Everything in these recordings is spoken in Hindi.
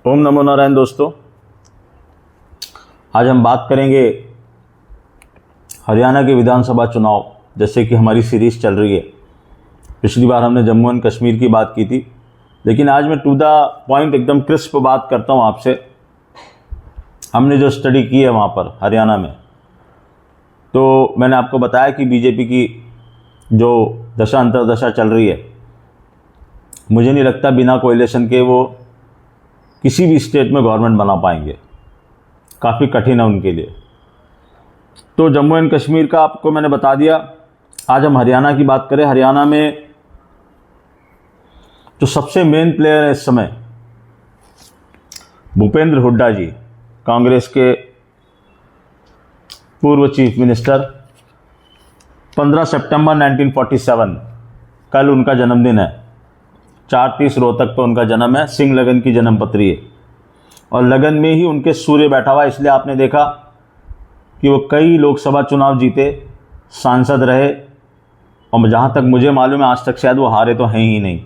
ओम नमो नारायण। दोस्तों, आज हम बात करेंगे हरियाणा के विधानसभा चुनाव। जैसे कि हमारी सीरीज़ चल रही है, पिछली बार हमने जम्मू एंड कश्मीर की बात की थी, लेकिन आज मैं टू द पॉइंट एकदम क्रिस्प बात करता हूँ आपसे। हमने जो स्टडी की है वहाँ पर हरियाणा में, तो मैंने आपको बताया कि बीजेपी की जो दशा अंतरदशा चल रही है, मुझे नहीं लगता बिना कोएलिशन के वो किसी भी स्टेट में गवर्नमेंट बना पाएंगे। काफ़ी कठिन है उनके लिए। तो जम्मू एंड कश्मीर का आपको मैंने बता दिया। आज हम हरियाणा की बात करें। हरियाणा में जो सबसे मेन प्लेयर है इस समय, भूपेंद्र हुड्डा जी, कांग्रेस के पूर्व चीफ मिनिस्टर। 15 सितंबर 1947 कल उनका जन्मदिन है। 4:30 रोहतक पर उनका जन्म है। सिंह लगन की जन्मपत्री है और लगन में ही उनके सूर्य बैठा हुआ, इसलिए आपने देखा कि वो कई लोकसभा चुनाव जीते, सांसद रहे, और जहाँ तक मुझे मालूम है आज तक शायद वो हारे तो हैं ही नहीं।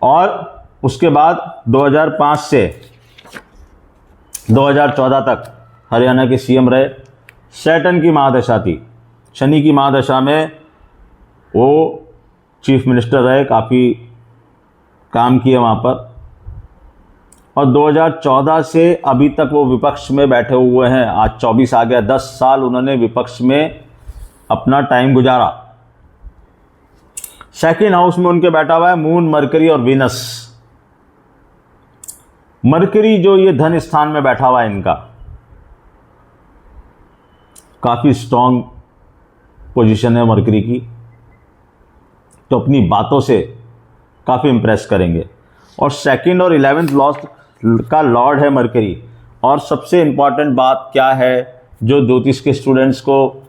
और उसके बाद 2005 से 2014 तक हरियाणा के सीएम रहे। सैटर्न की महादशा थी, शनि की महादशा में वो चीफ मिनिस्टर रहे, काफ़ी काम किए वहाँ पर। और 2014 से अभी तक वो विपक्ष में बैठे हुए हैं। आज 24 आ गया, 10 साल उन्होंने विपक्ष में अपना टाइम गुजारा। सेकेंड हाउस में उनके बैठा हुआ है मून, मरकरी और वीनस। मरकरी जो ये धन स्थान में बैठा हुआ है, इनका काफ़ी स्ट्रांग पोजीशन है मरकरी की, तो अपनी बातों से काफ़ी इंप्रेस करेंगे। और सेकंड और 11th लॉर्ड का लॉर्ड है मरकरी। और सबसे इम्पॉर्टेंट बात क्या है जो ज्योतिष के स्टूडेंट्स को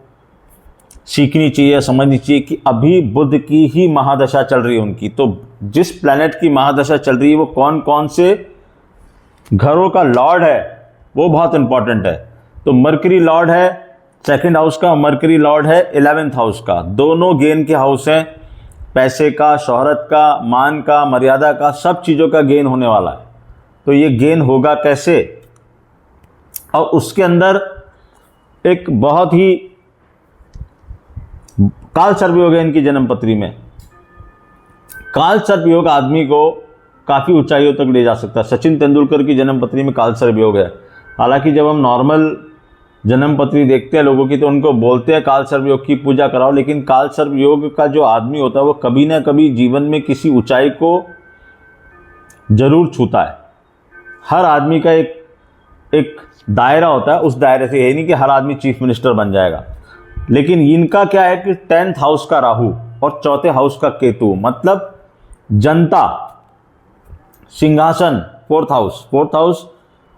सीखनी चाहिए, समझनी चाहिए, कि अभी बुध की ही महादशा चल रही है उनकी। तो जिस प्लैनेट की महादशा चल रही है वो कौन कौन से घरों का लॉर्ड है वो बहुत इंपॉर्टेंट है। तो मरकरी लॉर्ड है सेकंड हाउस का, मरकरी लॉर्ड है 11th हाउस का। दोनों गेन के हाउस हैं, पैसे का, शोहरत का, मान का, मर्यादा का, सब चीज़ों का गेन होने वाला है। तो ये गेन होगा कैसे? और उसके अंदर एक बहुत ही काल सर्प योग है इनकी जन्मपत्री में। काल सर्प योग आदमी को काफ़ी ऊंचाइयों तक ले जा सकता है। सचिन तेंदुलकर की जन्मपत्री में काल सर्प योग है। हालांकि जब हम नॉर्मल जन्मपत्री देखते हैं लोगों की, तो उनको बोलते हैं काल सर्प योग की पूजा कराओ, लेकिन काल सर्प योग का जो आदमी होता है वो कभी ना कभी जीवन में किसी ऊंचाई को जरूर छूता है। हर आदमी का एक दायरा होता है, उस दायरे से, यही नहीं कि हर आदमी चीफ मिनिस्टर बन जाएगा। लेकिन इनका क्या है कि 10th हाउस का राहु और 4थे हाउस का केतु, मतलब जनता, सिंहासन। 4th हाउस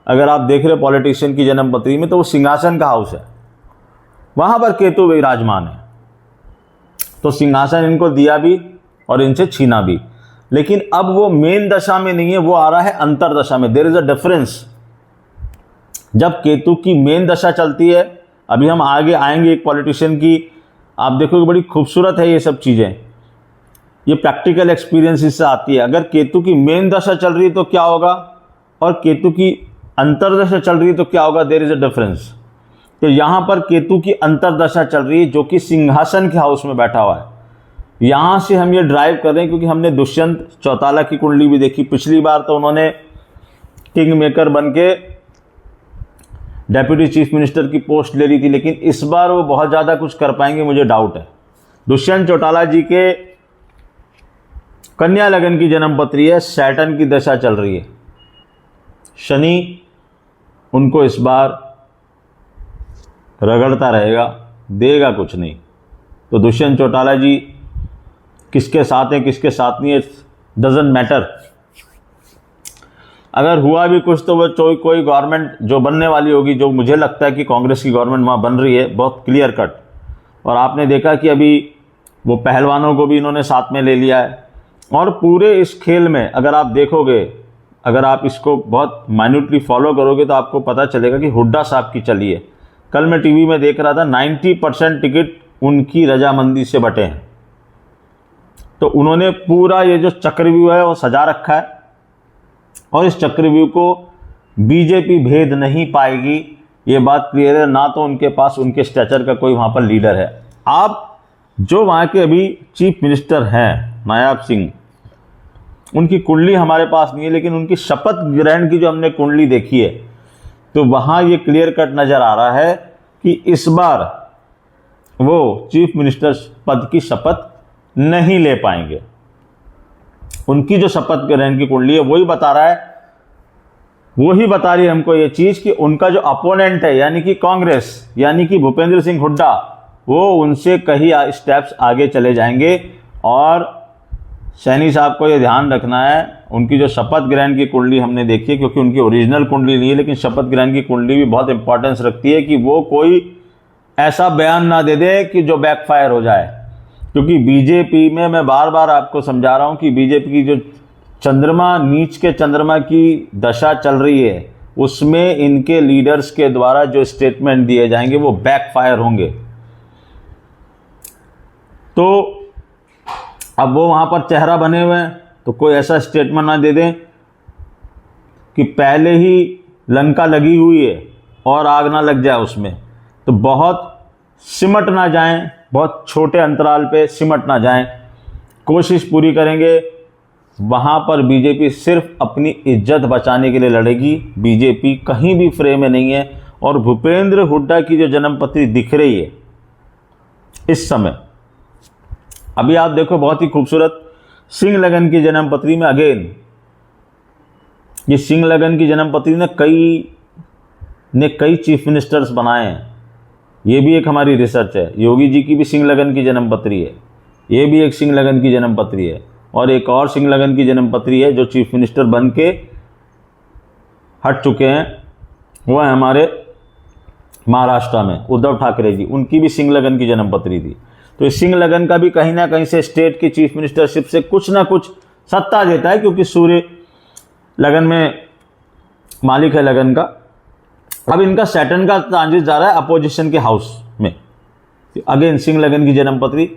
अगर आप देख रहे हो पॉलिटिशियन की जन्मपत्री में, तो वो सिंहासन का हाउस है, वहां पर केतु विराजमान है। तो सिंहासन इनको दिया भी और इनसे छीना भी। लेकिन अब वो मेन दशा में नहीं है, वो आ रहा है अंतरदशा में। There is a difference. जब केतु की मेन दशा चलती है, अभी हम आगे आएंगे एक पॉलिटिशियन की, आप देखोगे बड़ी खूबसूरत है ये सब चीजें, ये प्रैक्टिकल एक्सपीरियंस से आती है। अगर केतु की मेन दशा चल रही है तो क्या होगा, और केतु की अंतरदशा चल रही है तो क्या होगा, देयर इज अ डिफरेंस। तो यहां पर केतु की अंतरदशा चल रही है, जो कि सिंहासन के हाउस में बैठा हुआ है। यहां से हम ये ड्राइव कर रहे हैं, क्योंकि हमने दुष्यंत चौटाला की कुंडली भी देखी। पिछली बार तो उन्होंने किंग मेकर बन के डेप्यूटी चीफ मिनिस्टर की पोस्ट ले ली थी, लेकिन इस बार वो बहुत ज्यादा कुछ कर पाएंगे, मुझे डाउट है। दुष्यंत चौटाला जी के कन्या लगन की जन्मपत्री है, सैटर्न की दशा चल रही है। शनि उनको इस बार रगड़ता रहेगा, देगा कुछ नहीं। तो दुष्यंत चौटाला जी किसके साथ है किसके साथ नहीं है, डजंट मैटर। अगर हुआ भी कुछ तो वो कोई गवर्नमेंट जो बनने वाली होगी, जो मुझे लगता है कि कांग्रेस की गवर्नमेंट वहाँ बन रही है, बहुत क्लियर कट। और आपने देखा कि अभी वो पहलवानों को भी इन्होंने साथ में ले लिया है। और पूरे इस खेल में अगर आप देखोगे, अगर आप इसको बहुत माइन्यूटली फॉलो करोगे, तो आपको पता चलेगा कि हुड्डा साहब की चली है। कल मैं टीवी में देख रहा था, 90% टिकट उनकी रजामंदी से बटे हैं। तो उन्होंने पूरा ये जो चक्रव्यूह है वो सजा रखा है। और इस चक्रव्यूह को बीजेपी भेद नहीं पाएगी, ये बात क्लियर है। ना तो उनके पास उनके स्टेचर का कोई वहाँ पर लीडर है। आप जो वहाँ के अभी चीफ मिनिस्टर हैं नायाब सिंह, उनकी कुंडली हमारे पास नहीं है, लेकिन उनकी शपथ ग्रहण की जो हमने कुंडली देखी है तो वहाँ ये क्लियर कट नज़र आ रहा है कि इस बार वो चीफ मिनिस्टर पद की शपथ नहीं ले पाएंगे। उनकी जो शपथ ग्रहण की कुंडली है वही बता रहा है, वही बता रही है हमको ये चीज़ कि उनका जो अपोनेंट है यानी कि कांग्रेस, यानी कि भूपेंद्र सिंह हुड्डा, वो उनसे कई स्टेप्स आगे चले जाएंगे। और सैनी साहब को ये ध्यान रखना है, उनकी जो शपथ ग्रहण की कुंडली हमने देखी है, क्योंकि उनकी ओरिजिनल कुंडली नहीं है लेकिन शपथ ग्रहण की कुंडली भी बहुत इंपॉर्टेंस रखती है कि वो कोई ऐसा बयान ना दे दे कि जो बैकफायर हो जाए। क्योंकि बीजेपी में मैं बार बार आपको समझा रहा हूं कि बीजेपी की जो चंद्रमा, नीच के चंद्रमा की दशा चल रही है, उसमें इनके लीडर्स के द्वारा जो स्टेटमेंट दिए जाएंगे वो बैकफायर होंगे। तो अब वो वहां पर चेहरा बने हुए हैं, तो कोई ऐसा स्टेटमेंट ना दे दें कि पहले ही लंका लगी हुई है और आग ना लग जाए उसमें। तो बहुत सिमट ना जाएं, बहुत छोटे अंतराल पे सिमट ना जाएं, कोशिश पूरी करेंगे। वहाँ पर बीजेपी सिर्फ अपनी इज्जत बचाने के लिए लड़ेगी, बीजेपी कहीं भी फ्रेम में नहीं है। और भूपेंद्र हुड्डा की जो जन्मपत्री दिख रही है इस समय, अभी आप देखो बहुत ही खूबसूरत सिंह लगन की जन्मपत्री में अगेन, ये सिंह लगन की जन्मपत्री ने कई चीफ मिनिस्टर्स बनाए हैं। ये भी एक हमारी रिसर्च है। योगी जी की भी सिंह लगन की जन्मपत्री है, ये भी एक सिंह लगन की जन्मपत्री है। और एक और सिंह लगन की जन्मपत्री है जो चीफ मिनिस्टर बन के हट चुके हैं, वो है हमारे महाराष्ट्र में उद्धव ठाकरे जी, उनकी भी सिंह लगन की जन्मपत्री थी। तो इस सिंह लगन का भी कहीं ना कहीं से स्टेट की चीफ मिनिस्टरशिप से कुछ ना कुछ सत्ता देता है, क्योंकि सूर्य लगन में मालिक है लगन का। अब इनका सैटर्न का ट्रांजिट जा रहा है अपोजिशन के हाउस में, अगेन सिंह लगन की जन्मपत्री।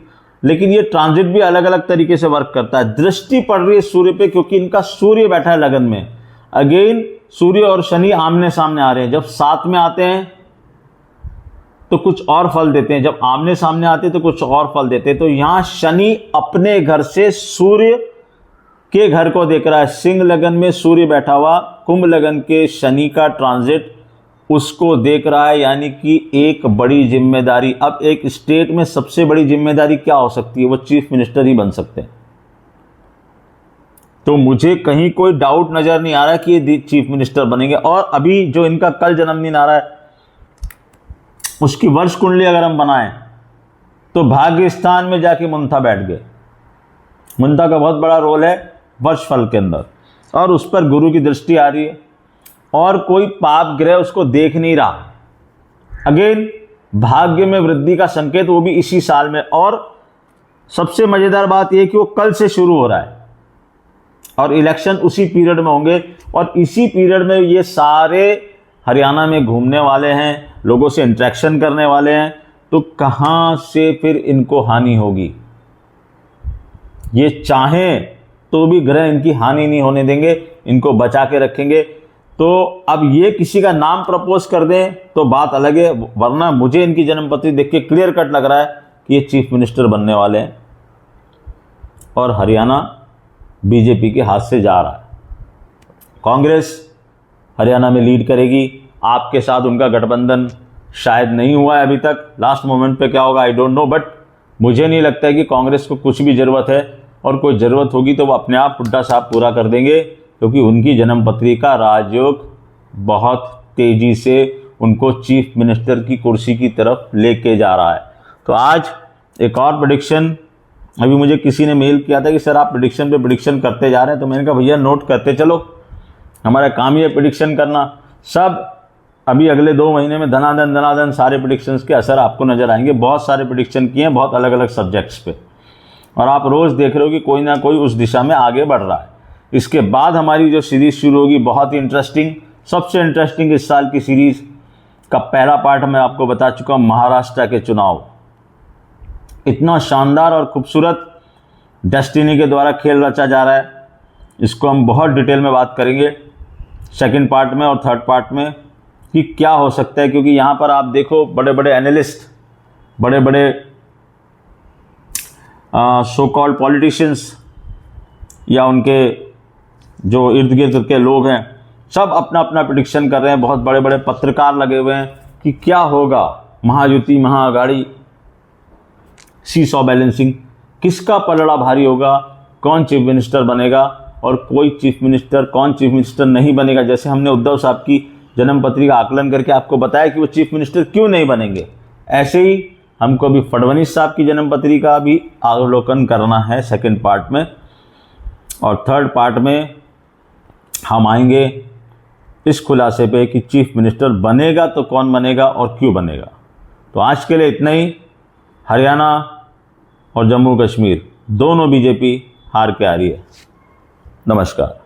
लेकिन ये ट्रांजिट भी अलग अलग तरीके से वर्क करता है। दृष्टि पड़ रही है सूर्य पे, क्योंकि इनका सूर्य बैठा है लगन में। अगेन सूर्य और शनि आमने सामने आ रहे हैं। जब साथ में आते हैं तो कुछ और फल देते हैं, जब आमने सामने आते हैं तो कुछ और फल देते हैं। तो यहां शनि अपने घर से सूर्य के घर को देख रहा है। सिंह लगन में सूर्य बैठा हुआ, कुंभ लगन के शनि का ट्रांजिट उसको देख रहा है, यानी कि एक बड़ी जिम्मेदारी। अब एक स्टेट में सबसे बड़ी जिम्मेदारी क्या हो सकती है? वो चीफ मिनिस्टर ही बन सकते हैं। तो मुझे कहीं कोई डाउट नजर नहीं आ रहा कि ये चीफ मिनिस्टर बनेंगे। और अभी जो इनका कल जन्मदिन आ रहा है, उसकी वर्ष कुंडली अगर हम बनाएं तो भाग्य स्थान में जाके मुंथा बैठ गए। मुंथा का बहुत बड़ा रोल है वर्ष फल के अंदर, और उस पर गुरु की दृष्टि आ रही है और कोई पाप ग्रह उसको देख नहीं रहा। अगेन भाग्य में वृद्धि का संकेत, वो भी इसी साल में। और सबसे मजेदार बात यह कि वो कल से शुरू हो रहा है और इलेक्शन उसी पीरियड में होंगे। और इसी पीरियड में ये सारे हरियाणा में घूमने वाले हैं, लोगों से इंटरेक्शन करने वाले हैं। तो कहां से फिर इनको हानि होगी? ये चाहें तो भी ग्रह इनकी हानि नहीं होने देंगे, इनको बचा के रखेंगे। तो अब ये किसी का नाम प्रपोज कर दें तो बात अलग है, वरना मुझे इनकी जन्मपत्री देख के क्लियर कट लग रहा है कि ये चीफ मिनिस्टर बनने वाले हैं और हरियाणा बीजेपी के हाथ से जा रहा है। कांग्रेस हरियाणा में लीड करेगी, आपके साथ उनका गठबंधन शायद नहीं हुआ है अभी तक। लास्ट मोमेंट पे क्या होगा आई डोंट नो, बट मुझे नहीं लगता है कि कांग्रेस को कुछ भी जरूरत है, और कोई ज़रूरत होगी तो वो अपने आप हुड्डा साहब पूरा कर देंगे, क्योंकि उनकी जन्मपत्री का राजयोग बहुत तेज़ी से उनको चीफ मिनिस्टर की कुर्सी की तरफ लेके जा रहा है। तो आज एक और प्रेडिक्शन, अभी मुझे किसी ने मेल किया था कि सर आप प्रेडिक्शन पे प्रेडिक्शन करते जा रहे हैं, तो मैंने कहा भैया नोट करते चलो, हमारा काम ही है प्रेडिक्शन करना। सब अभी अगले 2 महीने में धनाधन सारे प्रेडिक्शंस के असर आपको नजर आएंगे। बहुत सारे प्रेडिक्शन किए हैं बहुत अलग अलग सब्जेक्ट्स पे, और आप रोज़ देख रहे हो कि कोई ना कोई उस दिशा में आगे बढ़ रहा है। इसके बाद हमारी जो सीरीज़ शुरू होगी बहुत ही इंटरेस्टिंग, सबसे इंटरेस्टिंग इस साल की सीरीज़ का पहला पार्ट मैं आपको बता चुका हूँ, महाराष्ट्र के चुनाव। इतना शानदार और खूबसूरत डेस्टिनी के द्वारा खेल रचा जा रहा है। इसको हम बहुत डिटेल में बात करेंगे सेकंड पार्ट में और थर्ड पार्ट में कि क्या हो सकता है, क्योंकि यहाँ पर आप देखो बड़े बड़े एनालिस्ट, बड़े बड़े सो कॉल्ड पॉलिटिशियंस या उनके जो इर्द गिर्द के लोग हैं, सब अपना अपना प्रेडिक्शन कर रहे हैं। बहुत बड़े बड़े पत्रकार लगे हुए हैं कि क्या होगा, महायुति, महाअघाड़ी, सीसॉ बैलेंसिंग, किसका पलड़ा भारी होगा, कौन चीफ मिनिस्टर बनेगा और कोई चीफ मिनिस्टर, कौन चीफ मिनिस्टर नहीं बनेगा। जैसे हमने उद्धव साहब की जन्मपत्री का आकलन करके आपको बताया कि वो चीफ मिनिस्टर क्यों नहीं बनेंगे, ऐसे ही हमको अभी फडणवीस साहब की जन्मपत्री का भी अवलोकन करना है सेकंड पार्ट में। और थर्ड पार्ट में हम आएंगे इस खुलासे पे कि चीफ मिनिस्टर बनेगा तो कौन बनेगा और क्यों बनेगा। तो आज के लिए इतना ही। हरियाणा और जम्मू कश्मीर दोनों बीजेपी हार के आ रही है। नमस्कार।